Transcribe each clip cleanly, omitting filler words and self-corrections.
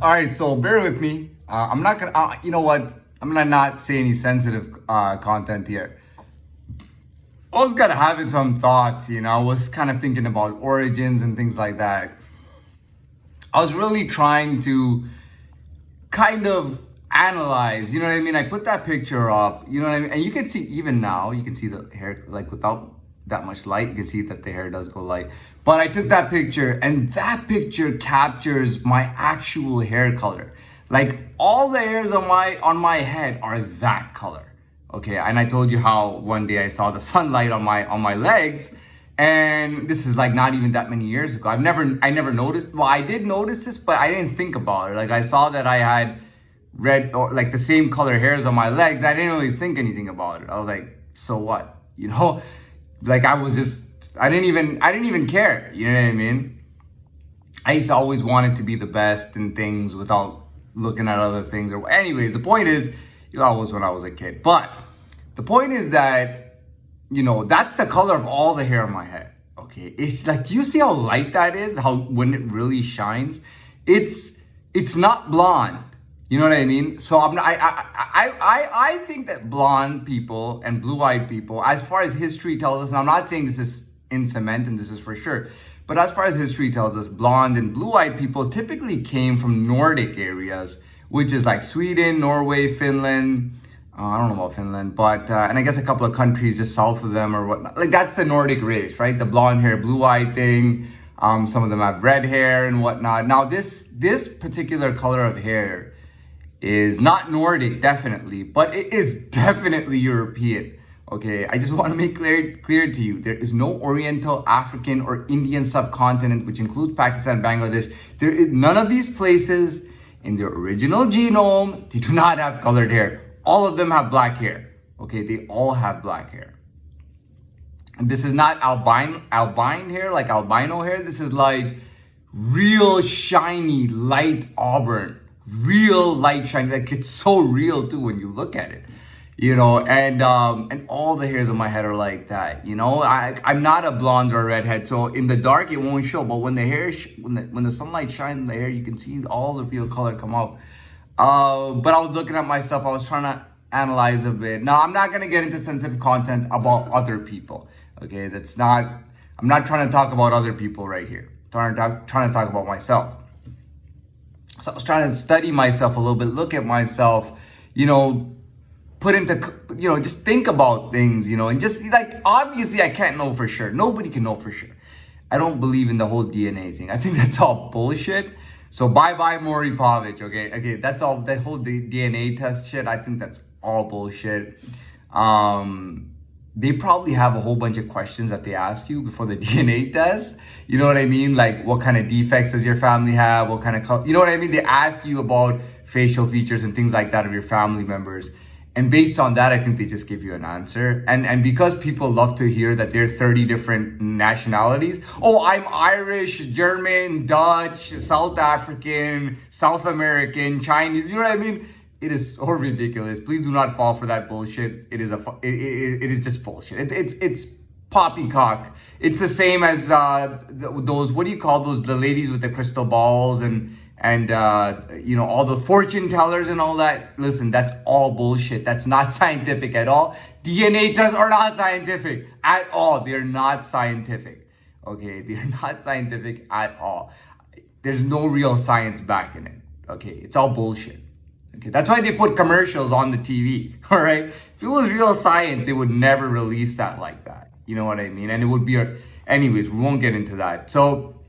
All right, so bear with me. I'm not gonna, you know what? I'm gonna not say any sensitive content here. I was kind of having some thoughts, I was kind of thinking about origins and things like that. I was really trying to kind of analyze, you know what I mean? I put that picture up, you know what I mean? And you can see, even now, you can see the hair, like without that much light, you can see that the hair does go light. But I took that picture, and that picture captures my actual hair color. Like all the hairs on my head are that color. Okay, and I told you how one day I saw the sunlight on my legs, and this is like not even that many years ago. I never noticed. Well, I did notice this, but I didn't think about it. Like I saw that I had red or like the same color hairs on my legs. I didn't really think anything about it. I was like, so what? Like I didn't even care. You know what I mean? I used to always want it to be the best in things without looking at other things. Or anyways, the point is, that was when I was a kid. But the point is that, that's the color of all the hair on my head. Okay, it's like, do you see how light that is? How when it really shines, it's not blonde. You know what I mean? So I think that blonde people and blue-eyed people, as far as history tells us, and I'm not saying this is in cement and this is for sure, but as far as history tells us, blonde and blue-eyed people typically came from Nordic areas, which is like Sweden, Norway, Finland. I don't know about Finland, but and I guess a couple of countries just south of them or whatnot. Like that's the Nordic race, right? The blonde hair, blue-eyed thing. Some of them have red hair and whatnot. Now this particular color of hair is not Nordic, definitely, but it is definitely European. Okay, I just want to make clear to you, there is no Oriental, African, or Indian subcontinent, which includes Pakistan, Bangladesh. There is none of these places in their original genome. They do not have colored hair. All of them have black hair. Okay, they all have black hair. And this is not albino hair, like albino hair. This is like real shiny, light auburn. Real light shiny, like it's so real too when you look at it, and all the hairs on my head are like that. I'm not a blonde or a redhead, so in the dark it won't show, but when the hair when the sunlight shines in the hair, you can see all the real color come out. But I was looking at myself, I was trying to analyze a bit. Now I'm not gonna get into sensitive content about other people. Okay, I'm not trying to talk about other people right here. I'm trying to talk about myself. So I was trying to study myself a little bit, look at myself, put into, just think about things, and just like, obviously I can't know for sure. Nobody can know for sure. I don't believe in the whole DNA thing. I think that's all bullshit. So bye Maury Povich, okay? Okay, that's all, that whole DNA test shit, I think that's all bullshit. They probably have a whole bunch of questions that they ask you before the DNA test. You know what I mean? Like, what kind of defects does your family have? What kind of color? You know what I mean? They ask you about facial features and things like that of your family members. And based on that, I think they just give you an answer. And because people love to hear that there are 30 different nationalities. Oh, I'm Irish, German, Dutch, South African, South American, Chinese. You know what I mean? It is so ridiculous. Please do not fall for that bullshit. It is just bullshit. It's poppycock. It's the same as those, what do you call those, the ladies with the crystal balls and all the fortune tellers and all that. Listen, that's all bullshit. That's not scientific at all. DNA tests are not scientific at all. They're not scientific. Okay, they're not scientific at all. There's no real science back in it. Okay, it's all bullshit. Okay, that's why they put commercials on the TV, all right? If it was real science, they would never release that like that. You know what I mean? And it would be anyways, we won't get into that. So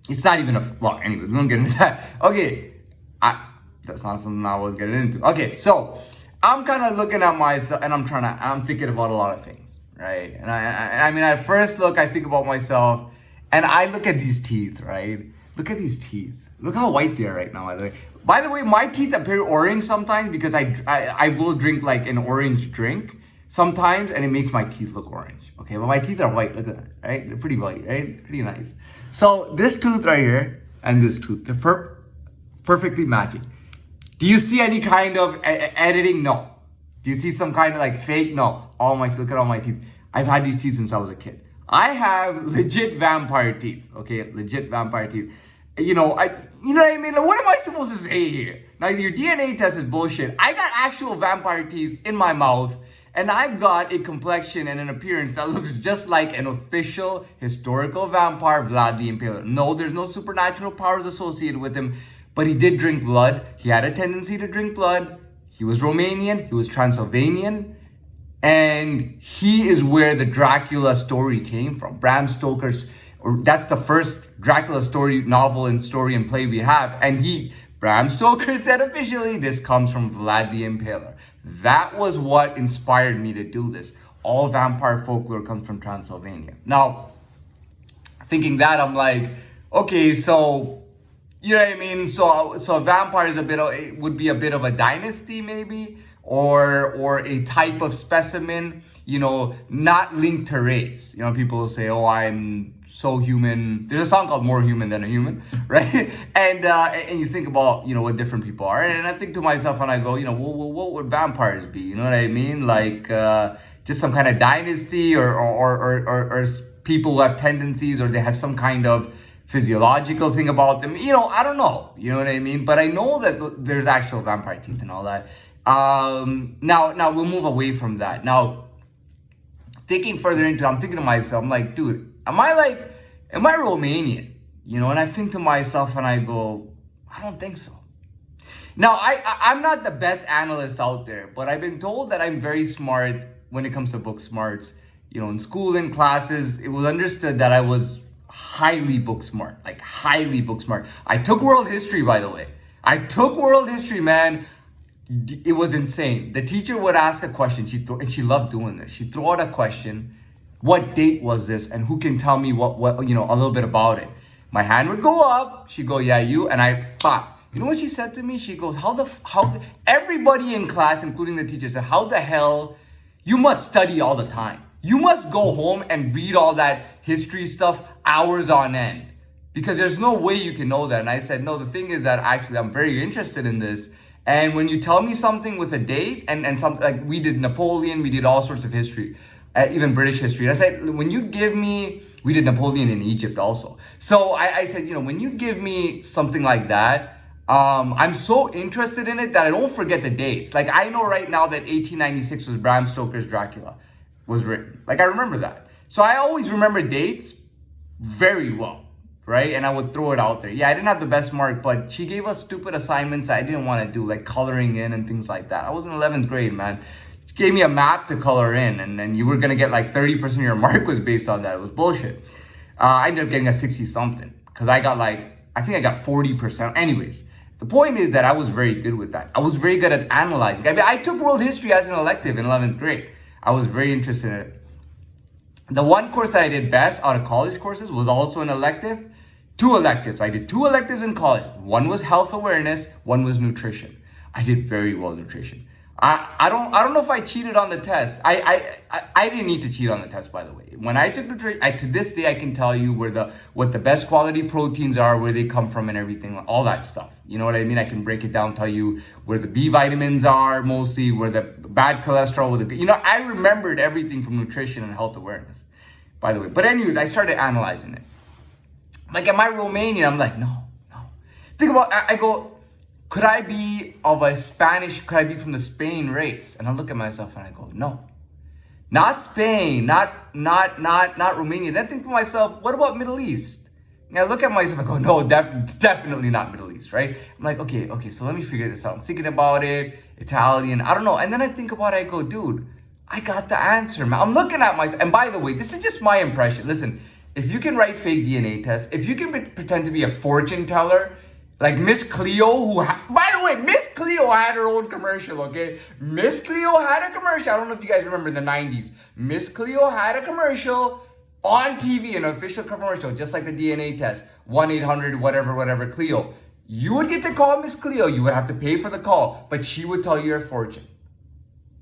it's not even anyways, we won't get into that. Okay, that's not something I was getting into. Okay, so I'm kind of looking at myself and I'm thinking about a lot of things, right? And I mean, at first look, I think about myself and I look at these teeth, right? Look at these teeth. Look how white they are right now, by the way. By the way, my teeth appear orange sometimes because I will drink like an orange drink sometimes and it makes my teeth look orange. Okay, but my teeth are white. Look at that, right? They're pretty white, right? Pretty nice. So this tooth right here and this tooth, they're perfectly matching. Do you see any kind of editing? No. Do you see some kind of like fake? No. Look at all my teeth. I've had these teeth since I was a kid. I have legit vampire teeth. Okay, legit vampire teeth. you know what I mean? Like, what am I supposed to say here? Now, your DNA test is bullshit. I got actual vampire teeth in my mouth, and I've got a complexion and an appearance that looks just like an official historical vampire, Vlad the Impaler. No, there's no supernatural powers associated with him, but he did drink blood. He had a tendency to drink blood. He was Romanian, he was Transylvanian, and he is where the Dracula story came from. Bram Stoker's, or that's the first Dracula story, novel and story and play we have. And Bram Stoker said officially, this comes from Vlad the Impaler. That was what inspired me to do this. All vampire folklore comes from Transylvania. Now, thinking that, I'm like, okay, so, you know what I mean? So a vampire is it would be a bit of a dynasty maybe, or a type of specimen, not linked to race. People will say, oh, I'm so human. There's a song called More Human Than a Human, right? And you think about, what different people are. And I think to myself and I go, what would vampires be? You know what I mean? Like just some kind of dynasty or people who have tendencies, or they have some kind of physiological thing about them. I don't know. You know what I mean? But I know that there's actual vampire teeth and all that. Now we'll move away from that. Now, thinking further into it, I'm thinking to myself, I'm like, dude, am I Romanian? And I think to myself and I go, I don't think so. Now, I'm not the best analyst out there, but I've been told that I'm very smart when it comes to book smarts. In school and classes, it was understood that I was highly book smart, like highly book smart. I took world history, by the way. I took world history, man. It was insane. The teacher would ask a question, and she loved doing this. She'd throw out a question, what date was this, and who can tell me what a little bit about it? My hand would go up. She'd go, yeah, you, and I pop. You know what she said to me? She goes, everybody in class, including the teacher, said, how the hell, you must study all the time. You must go home and read all that history stuff hours on end, because there's no way you can know that. And I said, no, the thing is that actually I'm very interested in this. And when you tell me something with a date and something like we did Napoleon, we did all sorts of history, even British history. And I said, when you give me, we did Napoleon in Egypt also. So I said, when you give me something like that, I'm so interested in it that I don't forget the dates. Like I know right now that 1896 was Bram Stoker's Dracula was written. Like I remember that. So I always remember dates very well. Right? And I would throw it out there. Yeah, I didn't have the best mark, but she gave us stupid assignments I didn't want to do, like coloring in and things like that. I was in 11th grade, man. She gave me a map to color in, and then you were going to get like 30% of your mark was based on that. It was bullshit. I ended up getting a 60-something because I got I think I got 40%. Anyways, the point is that I was very good with that. I was very good at analyzing. I mean, I took world history as an elective in 11th grade. I was very interested in it. The one course that I did best out of college courses was also an elective. 2 electives. I did 2 electives in college. One was health awareness, one was nutrition. I did very well in nutrition. I don't know if I cheated on the test. I didn't need to cheat on the test, by the way. When I took nutrition, to this day I can tell you what the best quality proteins are, where they come from, and everything, all that stuff. You know what I mean? I can break it down, tell you where the B vitamins are mostly, where the bad cholesterol, I remembered everything from nutrition and health awareness, by the way. But anyways, I started analyzing it. Like, am I Romanian? I'm like, no. Think about, I go, could I be from the Spain race? And I look at myself and I go, no. Not Spain, not Romania. Then I think to myself, what about Middle East? And I look at myself and I go, no, definitely not Middle East, right? I'm like, okay, so let me figure this out. I'm thinking about it, Italian, I don't know. And then I think about it, I go, dude, I got the answer, man. I'm looking at myself, and by the way, this is just my impression. Listen, if you can write fake DNA tests, if you can pretend to be a fortune teller, like Miss Cleo, by the way, Miss Cleo had her own commercial, okay? Miss Cleo had a commercial. I don't know if you guys remember in the 90s. Miss Cleo had a commercial on TV, an official commercial, just like the DNA test. 1-800 whatever Cleo. You would get to call Miss Cleo. You would have to pay for the call, but she would tell you your fortune.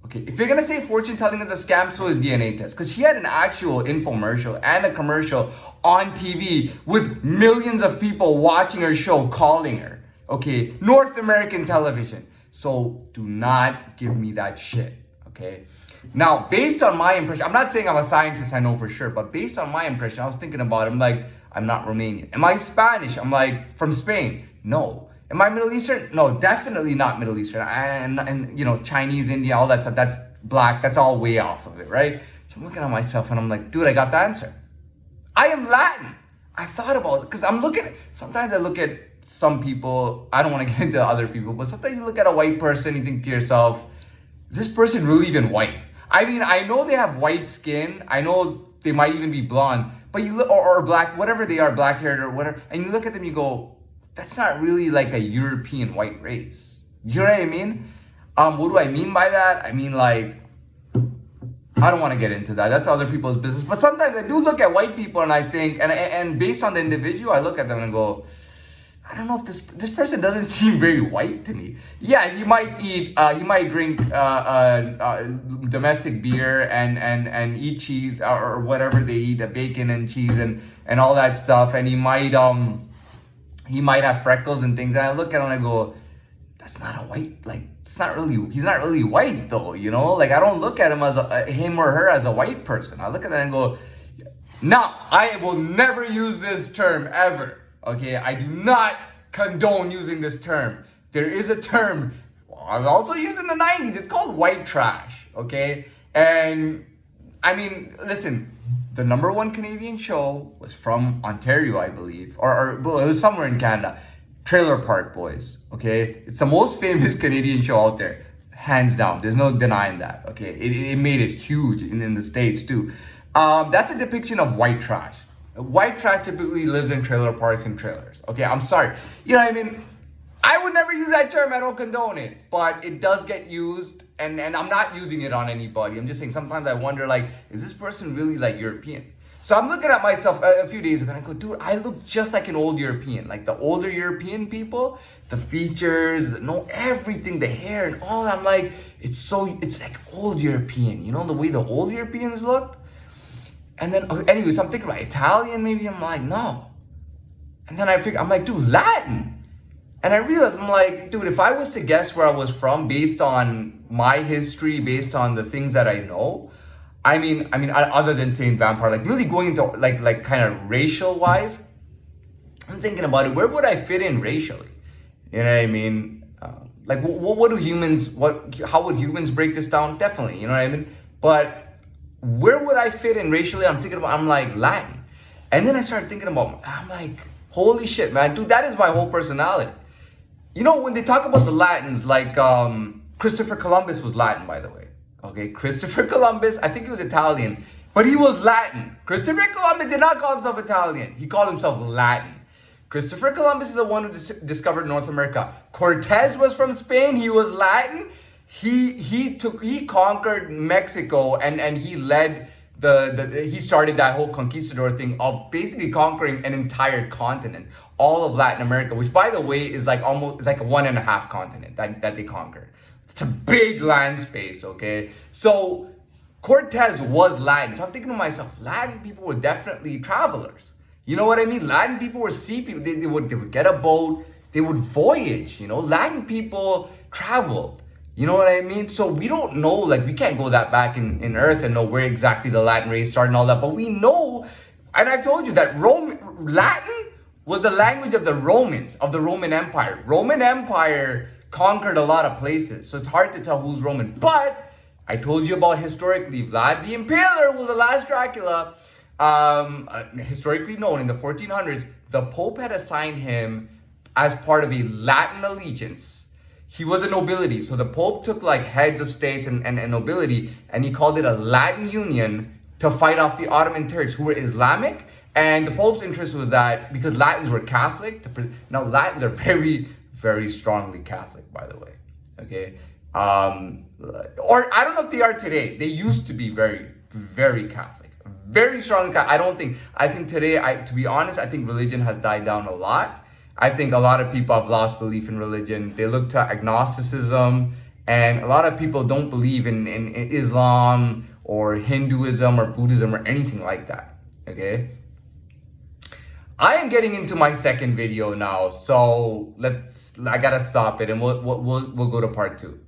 Okay, if you're gonna say fortune telling is a scam, so is DNA test. Because she had an actual infomercial and a commercial on TV with millions of people watching her show, calling her. Okay, North American television. So do not give me that shit, okay? Now, based on my impression, I'm not saying I'm a scientist, I know for sure, but based on my impression, I was thinking about it. I'm like, I'm not Romanian. Am I Spanish? I'm like from Spain. No. Am I Middle Eastern? No, definitely not Middle Eastern. And you know, Chinese, India, all that stuff, that's black. That's all way off of it, right? So I'm looking at myself and I'm like, dude, I got the answer. I am Latin. I thought about it because sometimes I look at some people, I don't want to get into other people, but sometimes you look at a white person, you think to yourself, is this person really even white? I mean, I know they have white skin. I know they might even be blonde, but you look, or black, whatever they are, black haired or whatever, and you look at them, you go, that's not really like a European white race. You know what I mean? What do I mean by that? I mean, like, I don't want to get into that. That's other people's business. But sometimes I do look at white people and I think, and based on the individual, I look at them and go, I don't know if this person doesn't seem very white to me. Yeah, he might drink domestic beer and eat cheese or whatever they eat, bacon and cheese and all that stuff. And he might have freckles and things. And I look at him and I go, that's not a white, like, he's not really white though, you know? Like, I don't look at him as him or her as a white person. I look at that and go, no, I will never use this term ever. Okay, I do not condone using this term. There is a term I was also used in the 90s. It's called white trash. Okay, and I mean, listen, the #1 Canadian show was from Ontario, I believe, or well, it was somewhere in Canada. Trailer Park Boys. Okay, it's the most famous Canadian show out there, hands down. There's no denying that. Okay, it made it huge in the States too. That's a depiction of white trash. White trash typically lives in trailer parks and trailers. Okay, I'm sorry. You know what I mean? I would never use that term. I don't condone it. But it does get used. And I'm not using it on anybody. I'm just saying sometimes I wonder, like, is this person really, like, European? So I'm looking at myself a few days ago and I go, dude, I look just like an old European. Like the older European people, the features, everything, the hair and all that. I'm like, it's like old European. You know, the way the old Europeans looked? And then, anyways, I'm thinking about Italian, maybe. I'm like, no. And then I'm like, dude, Latin. And I realized, I'm like, dude, if I was to guess where I was from based on my history, based on the things that I know, I mean, other than saying vampire, like really going into like kind of racial wise, I'm thinking about it. Where would I fit in racially? You know what I mean? Like, how would humans break this down? Definitely, you know what I mean? But where would I fit in racially? I'm like Latin. And then I started thinking I'm like, holy shit, man, dude, that is my whole personality. You know, when they talk about the Latins, like Christopher Columbus was Latin, by the way. Okay, Christopher Columbus, I think he was Italian, but he was Latin. Christopher Columbus did not call himself Italian. He called himself Latin. Christopher Columbus is the one who discovered North America. Cortez was from Spain. He was Latin. He conquered Mexico and he led he started that whole conquistador thing of basically conquering an entire continent, all of Latin America, which by the way is like almost like a 1.5 continent that they conquered. It's a big land space, okay? So Cortez was Latin. So I'm thinking to myself, Latin people were definitely travelers. You know what I mean? Latin people were sea people. They would get a boat. They would voyage, you know? Latin people traveled. You know what I mean? So we don't know, like we can't go that back in Earth and know where exactly the Latin race started and all that. But we know, and I've told you that Latin was the language of the Romans, of the Roman Empire. Roman Empire conquered a lot of places. So it's hard to tell who's Roman. But I told you about historically, Vlad the Impaler was the last Dracula. Historically known in the 1400s, the Pope had assigned him as part of a Latin allegiance. He was a nobility. So the Pope took like heads of states and nobility, and he called it a Latin union to fight off the Ottoman Turks who were Islamic. And the Pope's interest was that because Latins were Catholic, now Latins are very, very strongly Catholic, by the way. Okay. Or I don't know if they are today. They used to be very, very Catholic. Very strongly Catholic. I think today, to be honest, I think religion has died down a lot. I think a lot of people have lost belief in religion. They look to agnosticism, and a lot of people don't believe in Islam or Hinduism or Buddhism or anything like that. Okay. I am getting into my second video now, so I gotta stop it and we'll go to part 2.